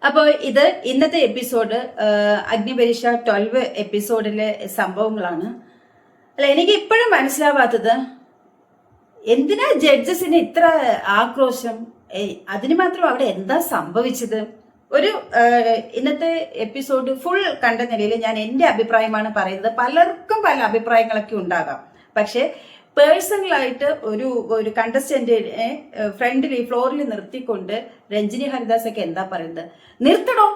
അപ്പോൾ ഇത് ഇന്നത്തെ എപ്പിസോഡ് അഗ്നിപരീക്ഷ 12 എപ്പിസോഡിലെ സംഭവങ്ങളാണ്. അല്ല, എനിക്ക് ഇപ്പോഴും മനസ്സിലാവാത്തത് എന്തിനാ ജഡ്ജസിന് ഇത്ര ആക്രോശം? അതിന് മാത്രം അവിടെ എന്താ സംഭവിച്ചത്? ഒരു ഇന്നത്തെ എപ്പിസോഡ് ഫുൾ കണ്ട നിലയിൽ ഞാൻ എൻ്റെ അഭിപ്രായമാണ് പറയുന്നത്. പലർക്കും പല അഭിപ്രായങ്ങളൊക്കെ ഉണ്ടാകാം. പക്ഷെ പേഴ്സണലായിട്ട് ഒരു കണ്ടസ്റ്റന്റിനെ ഫ്രണ്ടിൽ ഫ്ലോറിൽ നിർത്തിക്കൊണ്ട് രഞ്ജിനി ഹരിദാസ് ഒക്കെ എന്താ പറയുന്നത്? നിർത്തണോ?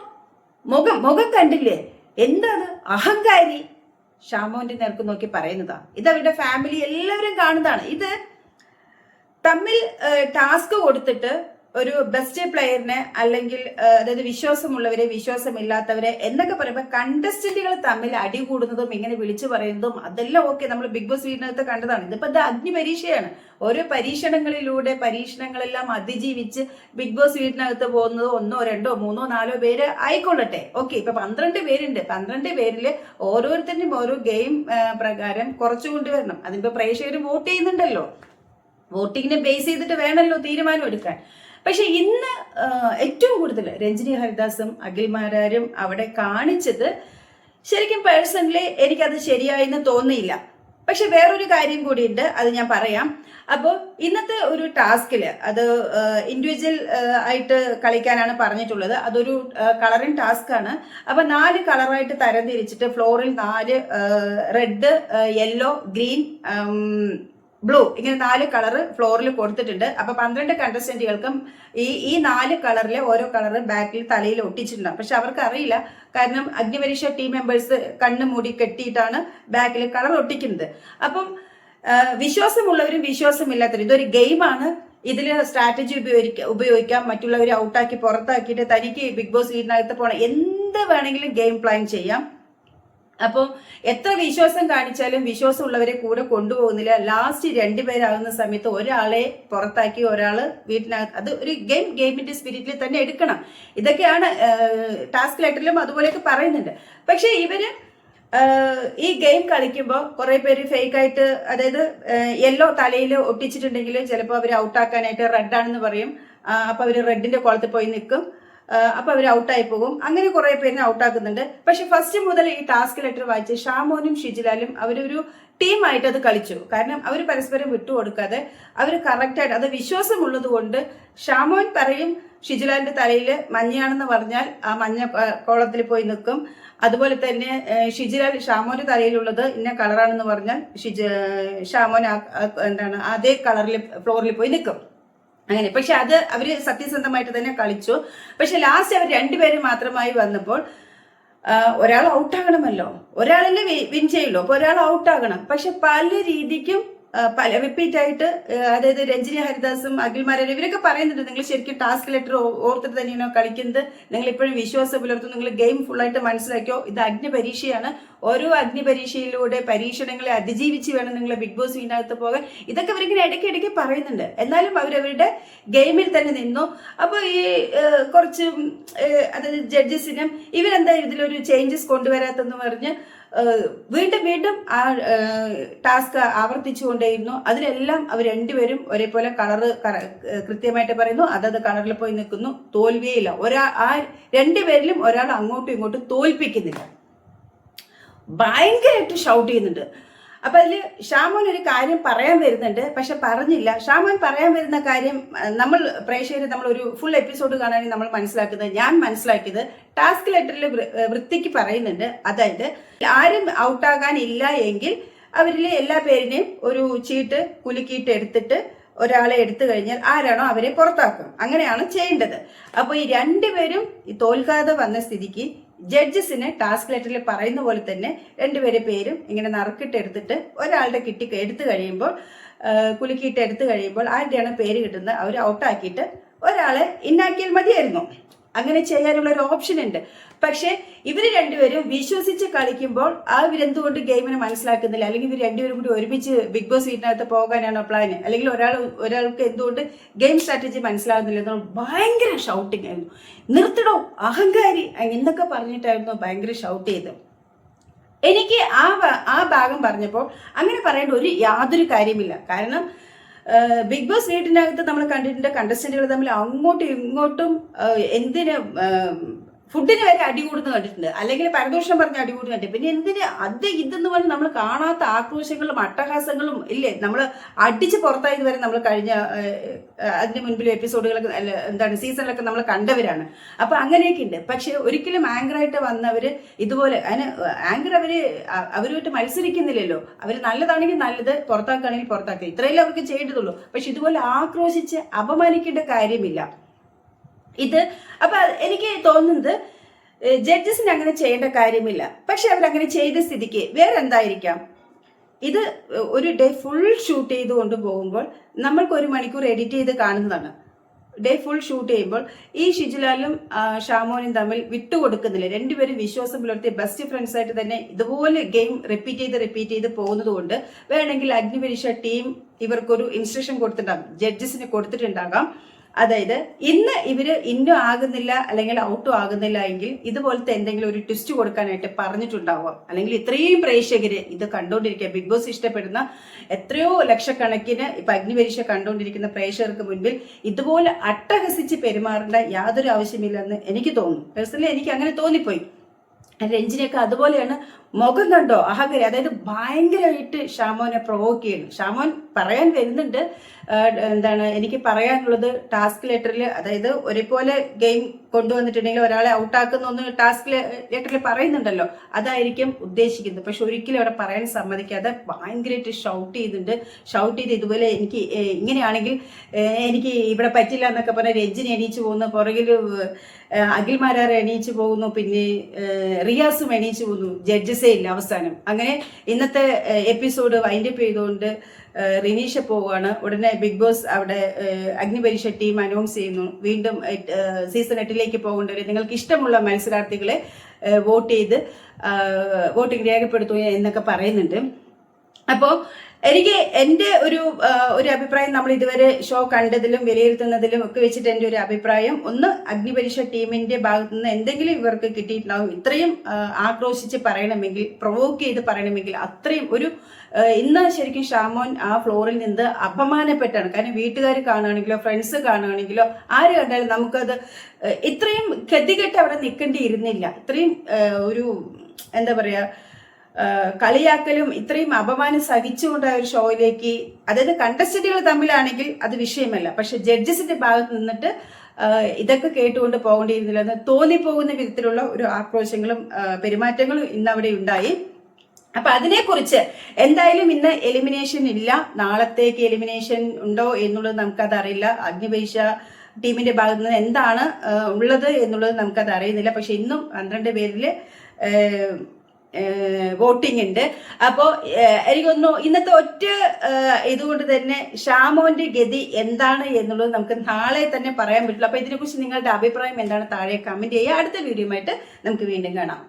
മുഖം കണ്ടില്ലേ? എന്താണ് അഹങ്കാരി? ഷാമോന്റെ നേർക്ക് നോക്കി പറയുന്നതാ. ഇത് അവരുടെ ഫാമിലി എല്ലാവരും കാണുന്നതാണ്. ഇത് തമ്മിൽ ടാസ്ക് കൊടുത്തിട്ട് ഒരു ബെസ്റ്റ് പ്ലെയറിനെ അല്ലെങ്കിൽ അതായത് വിശ്വാസമുള്ളവരെ വിശ്വാസമില്ലാത്തവരെ എന്നൊക്കെ പറയുമ്പോൾ കണ്ടസ്റ്റന്റുകൾ തമ്മിൽ അടി കൂടുന്നതും ഇങ്ങനെ വിളിച്ചു പറയുന്നതും അതെല്ലാം ഓക്കെ, നമ്മൾ ബിഗ് ബോസ് വീടിനകത്ത് കണ്ടതാണ്. ഇതിപ്പോ ഇത് അഗ്നി പരീക്ഷയാണ്. ഓരോ പരീക്ഷണങ്ങളെല്ലാം അതിജീവിച്ച് ബിഗ് ബോസ് വീടിനകത്ത് പോകുന്നത് 1, 2, 3, 4 പേര് ആയിക്കൊള്ളട്ടെ. ഓക്കെ, ഇപ്പൊ 12 പേരുണ്ട്. 12 പേരില് ഓരോരുത്തരുടെയും ഓരോ ഗെയിം പ്രകാരം കുറച്ചു കൊണ്ടുവരണം. അതിപ്പോ പ്രേക്ഷകർ വോട്ട് ചെയ്യുന്നുണ്ടല്ലോ. വോട്ടിങ്ങിനെ ബേസ് ചെയ്തിട്ട് വേണമല്ലോ തീരുമാനം എടുക്കാൻ. പക്ഷെ ഇന്ന് ഏറ്റവും കൂടുതൽ രഞ്ജിനി ഹരിദാസും അഖിൽമാരാരും അവിടെ കാണിച്ചത് ശരിക്കും പേഴ്സണലി എനിക്കത് ശരിയായെന്ന് തോന്നിയില്ല. പക്ഷെ വേറൊരു കാര്യം കൂടിയുണ്ട്, അത് ഞാൻ പറയാം. അപ്പോൾ ഇന്നത്തെ ഒരു ടാസ്കില് അത് ഇൻഡിവിജ്വൽ ആയിട്ട് കളിക്കാനാണ് പറഞ്ഞിട്ടുള്ളത്. അതൊരു കളറിംഗ് ടാസ്ക് ആണ്. അപ്പൊ 4 കളറായിട്ട് തരംതിരിച്ചിട്ട് ഫ്ലോറിൽ 4 റെഡ്, യെല്ലോ, ഗ്രീൻ, ബ്ലൂ ഇങ്ങനെ 4 കളറ് ഫ്ലോറിൽ കൊടുത്തിട്ടുണ്ട്. അപ്പൊ 12 കണ്ടസ്റ്റന്റുകൾക്കും ഈ 4 കളറിലെ ഓരോ കളറ് ബാക്കിൽ തലയിൽ ഒട്ടിച്ചിട്ടുണ്ടാവും. പക്ഷെ അവർക്ക് അറിയില്ല, കാരണം അഗ്നിപരീക്ഷ ടീം മെമ്പേഴ്സ് കണ്ണ് മൂടി കെട്ടിയിട്ടാണ് ബാക്കിൽ കളർ ഒട്ടിക്കുന്നത്. അപ്പം വിശ്വാസമുള്ളവരും വിശ്വാസമില്ലാത്തവരും, ഇതൊരു ഗെയിമാണ്. ഇതിൽ സ്ട്രാറ്റജി ഉപയോഗിക്കാം. മറ്റുള്ളവരെ ഔട്ടാക്കി പുറത്താക്കിയിട്ട് തനിക്ക് ബിഗ് ബോസ് വീടിനകത്ത് പോകണം, എന്ത് വേണമെങ്കിലും ഗെയിം പ്ലാൻ ചെയ്യാം. അപ്പോൾ എത്ര വിശ്വാസം കാണിച്ചാലും വിശ്വാസമുള്ളവരെ കൂടെ കൊണ്ടുപോകുന്നില്ല. ലാസ്റ്റ് 2 പേരാകുന്ന സമയത്ത് ഒരാളെ പുറത്താക്കി ഒരാള് വീട്ടിനകത്ത്, അത് ഒരു ഗെയിമിന്റെ സ്പിരിറ്റിൽ തന്നെ എടുക്കണം. ഇതൊക്കെയാണ് ടാസ്ക് ലെറ്ററിലും അതുപോലെയൊക്കെ പറയുന്നുണ്ട്. പക്ഷെ ഇവര് ഈ ഗെയിം കളിക്കുമ്പോൾ കുറെ പേര് ഫേക്ക് ആയിട്ട്, അതായത് യെല്ലോ തലയിൽ ഒട്ടിച്ചിട്ടുണ്ടെങ്കിൽ ചിലപ്പോൾ അവർ ഔട്ടാക്കാനായിട്ട് റെഡ് ആണെന്ന് പറയും. അപ്പൊ അവര് റെഡിന്റെ കോളത്തിൽ പോയി നിൽക്കും. അപ്പൊ അവർ ഔട്ടായി പോകും. അങ്ങനെ കുറെ പേരിനെ ഔട്ടാക്കുന്നുണ്ട്. പക്ഷെ ഫസ്റ്റ് മുതൽ ഈ ടാസ്ക് ലെറ്റർ വായിച്ച് ഷാമോനും ഷിജിലാലും അവരൊരു ടീമായിട്ട് അത് കളിച്ചു. കാരണം അവർ പരസ്പരം വിട്ടുകൊടുക്കാതെ അവർ കറക്റ്റായിട്ട്, അത് വിശ്വാസമുള്ളത് കൊണ്ട് ഷാമോൻ പറയും ഷിജിലാലിന്റെ തലയിൽ മഞ്ഞയാണെന്ന് പറഞ്ഞാൽ ആ മഞ്ഞ കോളത്തിൽ പോയി നിൽക്കും. അതുപോലെ തന്നെ ഷിജിലാൽ ഷാമോന്റെ തലയിലുള്ളത് ഇന്ന കളറാണെന്ന് പറഞ്ഞാൽ ഷാമോൻ എന്താണ് അതേ കളറിൽ ഫ്ലോറിൽ പോയി നിൽക്കും. അങ്ങനെ. പക്ഷെ അത് അവര് സത്യസന്ധമായിട്ട് തന്നെ കളിച്ചു. പക്ഷെ ലാസ്റ്റ് അവർ 2 പേര് മാത്രമായി വന്നപ്പോൾ ഒരാൾ ഔട്ടാകണമല്ലോ, ഒരാളല്ലേ വിൻ ചെയ്യുള്ളൂ. അപ്പൊ ഒരാൾ ഔട്ടാകണം. പക്ഷെ പല രീതിക്കും പല റിപ്പീറ്റ് ആയിട്ട്, അതായത് രഞ്ജിനി ഹരിദാസും അഖിൽമാരും ഇവരൊക്കെ പറയുന്നുണ്ട്, നിങ്ങൾ ശരിക്കും ടാസ്ക് ലെറ്റർ ഓർത്തിട്ട് തന്നെയാണോ കളിക്കുന്നത്, നിങ്ങൾ ഇപ്പോഴും വിശ്വാസം പുലർത്തും, നിങ്ങൾ ഗെയിം ഫുള്ളായിട്ട് മനസ്സിലാക്കിയോ, ഇത് അഗ്നി പരീക്ഷയാണ്. ഓരോ അഗ്നി പരീക്ഷയിലൂടെ പരീക്ഷണങ്ങളെ അതിജീവിച്ച് വേണം നിങ്ങൾ ബിഗ് ബോസ് വീടിനകത്ത് പോകാൻ. ഇതൊക്കെ അവരിങ്ങനെ ഇടയ്ക്കിടയ്ക്ക് പറയുന്നുണ്ട്. എന്നാലും അവരവരുടെ ഗെയിമിൽ തന്നെ നിന്നു. അപ്പോൾ ഈ കുറച്ച് അതായത് ജഡ്ജസിനും ഇവരെന്താ ഇതിലൊരു ചേഞ്ചസ് കൊണ്ടുവരാത്തെന്ന് പറഞ്ഞ് വീണ്ടും ആ ടാസ്ക് ആവർത്തിച്ചുകൊണ്ടേയിരുന്നു. അതിലെല്ലാം അവർ 2 പേരും ഒരേപോലെ കളറ് കൃത്യമായിട്ട് പറയുന്നു. അതത് കളറിൽ പോയി നിൽക്കുന്നു. തോൽവിയേയില്ല. ആ 2 പേരിലും ഒരാൾ അങ്ങോട്ടും ഇങ്ങോട്ടും തോൽപ്പിക്കുന്നില്ല. ഭയങ്കരമായിട്ട് ഷൗട്ട് ചെയ്യുന്നുണ്ട്. അപ്പൊ അതില് ഷാമോൻ ഒരു കാര്യം പറയാൻ വരുന്നുണ്ട്, പക്ഷെ പറഞ്ഞില്ല. ഷാമോൻ പറയാൻ വരുന്ന കാര്യം നമ്മൾ പ്രേക്ഷകർ, നമ്മൾ ഒരു ഫുൾ എപ്പിസോഡ് കാണാൻ നമ്മൾ മനസ്സിലാക്കുന്നത്, ഞാൻ മനസ്സിലാക്കിയത് ടാസ്ക് ലെറ്ററിൽ വൃത്തിക്ക് പറയുന്നുണ്ട്. അതായത് ആരും ഔട്ടാകാനില്ല എങ്കിൽ അവരിലെ എല്ലാ പേരിനെയും ഒരു ചീട്ട് കുലുക്കിയിട്ട് എടുത്തിട്ട് ഒരാളെ എടുത്തു കഴിഞ്ഞാൽ ആരാണോ അവരെ പുറത്താക്കും. അങ്ങനെയാണ് ചെയ്യേണ്ടത്. അപ്പൊ ഈ 2 പേരും തോൽക്കാതെ വന്ന സ്ഥിതിക്ക് ജഡ്ജസിന് ടാസ്ക് ലെറ്ററിൽ പറയുന്ന പോലെ തന്നെ 2 പേരെ പേരും ഇങ്ങനെ നറുക്കിട്ട് എടുത്തിട്ട് ഒരാളുടെ എടുത്തു കഴിയുമ്പോൾ, കുലുക്കിയിട്ട് എടുത്തു കഴിയുമ്പോൾ ആരുടെയാണ് പേര് കിട്ടുന്നത് അവർ ഔട്ടാക്കിയിട്ട് ഒരാളെ ഇന്നാക്കിയാൽ മതിയായിരുന്നു. അങ്ങനെ ചെയ്യാനുള്ള ഒരു ഓപ്ഷൻ ഉണ്ട്. പക്ഷെ ഇവർ 2 പേരും വിശ്വസിച്ച് കളിക്കുമ്പോൾ ഇവരെന്തുകൊണ്ട് ഗെയിമിനെ മനസ്സിലാക്കുന്നില്ല? അല്ലെങ്കിൽ ഇവർ 2 പേരും കൂടി ഒരുമിച്ച് ബിഗ് ബോസ് വീട്ടിനകത്ത് പോകാനാണോ പ്ലാന്? അല്ലെങ്കിൽ ഒരാൾക്ക് എന്തുകൊണ്ട് ഗെയിം സ്ട്രാറ്റജി മനസ്സിലാകുന്നില്ല എന്ന് ഭയങ്കര ഷൗട്ടിങ് ആയിരുന്നു. നിർത്തിടോ അഹങ്കാരി എന്നൊക്കെ പറഞ്ഞിട്ടായിരുന്നു ഭയങ്കര ഷൗട്ട് ചെയ്തത്. എനിക്ക് ആ ഭാഗം പറഞ്ഞപ്പോൾ അങ്ങനെ പറയേണ്ട യാതൊരു കാര്യമില്ല. കാരണം ബിഗ് ബോസ് വീട്ടിനകത്ത് നമ്മൾ കണ്ടിട്ടുണ്ട്, കണ്ടസ്റ്റന്റുകൾ തമ്മിൽ അങ്ങോട്ടും ഇങ്ങോട്ടും എന്തിന് ഫുഡിന് വരെ അടി കൂടുന്നത് കണ്ടിട്ടുണ്ട്, അല്ലെങ്കിൽ പരദൂഷണം പറഞ്ഞ് അടി കൂടുന്നത് കണ്ടിട്ടുണ്ട്. പിന്നെ എന്തിന് അത് ഇതെന്ന് പറഞ്ഞ് നമ്മൾ കാണാത്ത ആക്രോശങ്ങളും അട്ടഹാസങ്ങളും ഇല്ലേ, നമ്മൾ അടിച്ച് പുറത്തായത് വരെ നമ്മൾ കഴിഞ്ഞ അതിന് മുൻപിൽ എപ്പിസോഡുകളൊക്കെ എന്താണ് സീസണിലൊക്കെ നമ്മൾ കണ്ടവരാണ്. അപ്പൊ അങ്ങനെയൊക്കെ ഉണ്ട്. പക്ഷെ ഒരിക്കലും ആങ്കറായിട്ട് വന്നവര് ഇതുപോലെ ആങ്കർ അവരുമായിട്ട് മത്സരിക്കുന്നില്ലല്ലോ. അവർ നല്ലതാണെങ്കിൽ നല്ലത്, പുറത്താക്കുകയാണെങ്കിൽ പുറത്താക്കുക, ഇത്രയല്ലേ അവർക്ക് ചെയ്യേണ്ടതുള്ളൂ. പക്ഷെ ഇതുപോലെ ആക്രോശിച്ച് അപമാനിക്കേണ്ട കാര്യമില്ല ഇത്. അപ്പൊ എനിക്ക് തോന്നുന്നത് ജഡ്ജസിന് അങ്ങനെ ചെയ്യേണ്ട കാര്യമില്ല. പക്ഷെ അവരങ്ങനെ ചെയ്ത സ്ഥിതിക്ക് വേറെ എന്തായിരിക്കാം, ഇത് ഒരു ഡേ ഫുൾ ഷൂട്ട് ചെയ്ത് കൊണ്ടുപോകുമ്പോൾ നമ്മൾക്ക് 1 മണിക്കൂർ എഡിറ്റ് ചെയ്ത് കാണുന്നതാണ്. ഡേ ഫുൾ ഷൂട്ട് ചെയ്യുമ്പോൾ ഈ ഷിജുലാലും ഷാമോനും തമ്മിൽ വിട്ടുകൊടുക്കുന്നില്ല. രണ്ടുപേരും വിശ്വാസം പുലർത്തി ബെസ്റ്റ് ഫ്രണ്ട്സ് ആയിട്ട് തന്നെ ഇതുപോലെ ഗെയിം റിപ്പീറ്റ് ചെയ്ത് പോകുന്നത് കൊണ്ട് വേണമെങ്കിൽ അഗ്നിപരീക്ഷ ടീം ഇവർക്കൊരു ഇൻസ്ട്രക്ഷൻ കൊടുത്തിട്ടുണ്ടാകും, ജഡ്ജസിന് കൊടുത്തിട്ടുണ്ടാകാം. അതായത് ഇന്ന് ഇവര് ഇന്നും ആകുന്നില്ല അല്ലെങ്കിൽ ഔട്ടും ആകുന്നില്ല എങ്കിൽ ഇതുപോലത്തെ എന്തെങ്കിലും ഒരു ട്വിസ്റ്റ് കൊടുക്കാനായിട്ട് പറഞ്ഞിട്ടുണ്ടാവാം. അല്ലെങ്കിൽ ഇത്രയും പ്രേക്ഷകര് ഇത് കണ്ടുകൊണ്ടിരിക്കുക, ബിഗ് ബോസ് ഇഷ്ടപ്പെടുന്ന എത്രയോ ലക്ഷക്കണക്കിന് ഇപ്പൊ അഗ്നിപരീക്ഷ കണ്ടുകൊണ്ടിരിക്കുന്ന പ്രേക്ഷകർക്ക് മുൻപിൽ ഇതുപോലെ അട്ടഹസിച്ച് പെരുമാറേണ്ട യാതൊരു ആവശ്യമില്ലെന്ന് എനിക്ക് തോന്നുന്നു. പേഴ്സണലി എനിക്ക് അങ്ങനെ തോന്നിപ്പോയി. രഞ്ജിനിയൊക്കെ അതുപോലെയാണ്. മുഖം കണ്ടോ അഹങ്കാരി, അതായത് ഭയങ്കരമായിട്ട് ഷാമോനെ പ്രൊവോക്ക് ചെയ്യുന്നു. ഷാമോൻ പറയാൻ വരുന്നുണ്ട്, എന്താണ് എനിക്ക് പറയാനുള്ളത് ടാസ്ക് ലെറ്ററിൽ, അതായത് ഒരേപോലെ ഗെയിം കൊണ്ടുവന്നിട്ടുണ്ടെങ്കിൽ ഒരാളെ ഔട്ടാക്കുന്ന ടാസ്ക് ലെറ്ററിൽ പറയുന്നുണ്ടല്ലോ, അതായിരിക്കും ഉദ്ദേശിക്കുന്നത്. പക്ഷെ ഒരിക്കലും അവിടെ പറയാൻ സമ്മതിക്കാതെ ഭയങ്കരമായിട്ട് ഷൗട്ട് ചെയ്ത് ഇതുപോലെ എനിക്ക് ഇങ്ങനെയാണെങ്കിൽ എനിക്ക് ഇവിടെ പറ്റില്ല എന്നൊക്കെ പറഞ്ഞ രഞ്ജിനി എണീച്ചു പോകുന്നു, പുറകിൽ അഖിൽമാരാർ എണീച്ചു പോകുന്നു, പിന്നെ റിയാസും എണീച്ചു പോകുന്നു, ജഡ്ജസേ ഇല്ല അവസാനം. അങ്ങനെ ഇന്നത്തെ എപ്പിസോഡ് വൈൻഡപ്പ് ചെയ്തുകൊണ്ട് റിനീഷ പോവുകയാണ്. ഉടനെ ബിഗ് ബോസ് അവിടെ അഗ്നിപരീക്ഷ ടീം അനൗൺസ് ചെയ്യുന്നു, വീണ്ടും സീസൺ 8 പോകേണ്ടവരെ നിങ്ങൾക്ക് ഇഷ്ടമുള്ള മത്സരാർത്ഥികളെ വോട്ട് ചെയ്ത് വോട്ടിംഗ് രേഖപ്പെടുത്തുക എന്നൊക്കെ പറയുന്നുണ്ട്. അപ്പോൾ എനിക്ക് എൻ്റെ ഒരു അഭിപ്രായം, നമ്മൾ ഇതുവരെ ഷോ കണ്ടതിലും വിലയിരുത്തുന്നതിലും ഒക്കെ വെച്ചിട്ട് എൻ്റെ ഒരു അഭിപ്രായം, ഒന്ന് അഗ്നിപരീക്ഷ ടീമിന്റെ ഭാഗത്തു നിന്ന് എന്തെങ്കിലും ഇവർക്ക് കിട്ടിയിട്ടുണ്ടാവും. ഇത്രയും ആക്രോശിച്ച് പറയണമെങ്കിൽ, പ്രൊവോക്ക് ചെയ്ത് പറയണമെങ്കിൽ അത്രയും ഇന്ന് ശരിക്കും ഷാമോൻ ആ ഫ്ലോറിൽ നിന്ന് അപമാനപ്പെട്ടാണ്. കാരണം വീട്ടുകാർ കാണുകയാണെങ്കിലോ ഫ്രണ്ട്സ് കാണുകയാണെങ്കിലോ ആര് കണ്ടാലും നമുക്കത് ഇത്രയും ഗതികെട്ട് അവിടെ നിൽക്കേണ്ടിയിരുന്നില്ല. ഇത്രയും എന്താ പറയാ കളിയാക്കലും ഇത്രയും അപമാനം സഹിച്ചുകൊണ്ടായ ഒരു ഷോയിലേക്ക്, അതായത് കണ്ടസ്റ്റന്റുകൾ തമ്മിലാണെങ്കിൽ അത് വിഷയമല്ല, പക്ഷെ ജഡ്ജസിന്റെ ഭാഗത്ത് നിന്നിട്ട് ഇതൊക്കെ കേട്ടുകൊണ്ട് പോകേണ്ടിയിരുന്നില്ല എന്ന് തോന്നിപ്പോകുന്ന വിധത്തിലുള്ള ഒരു ആക്രോശങ്ങളും പെരുമാറ്റങ്ങളും ഇന്ന് അവിടെ ഉണ്ടായി. അപ്പൊ അതിനെക്കുറിച്ച് എന്തായാലും ഇന്ന് എലിമിനേഷൻ ഇല്ല, നാളത്തേക്ക് എലിമിനേഷൻ ഉണ്ടോ എന്നുള്ളത് നമുക്കത് അറിയില്ല. അഗ്നിപരീക്ഷ ടീമിന്റെ ഭാഗത്ത് നിന്ന് എന്താണ് ഉള്ളത് എന്നുള്ളത് നമുക്കത് അറിയുന്നില്ല. പക്ഷെ ഇന്നും 12 പേരിൽ വോട്ടിംഗ് ഉണ്ട്. അപ്പോൾ എനിക്കൊന്നു ഇന്നത്തെ ഒറ്റ ഇതുകൊണ്ട് തന്നെ ഷാമോന്റെ ഗതി എന്താണ് എന്നുള്ളത് നമുക്ക് നാളെ തന്നെ പറയാൻ പറ്റില്ല. അപ്പൊ ഇതിനെക്കുറിച്ച് നിങ്ങളുടെ അഭിപ്രായം എന്താണ് താഴെ കമന്റ് ചെയ്യുക. അടുത്ത വീഡിയോയുമായിട്ട് നമുക്ക് വീണ്ടും കാണാം.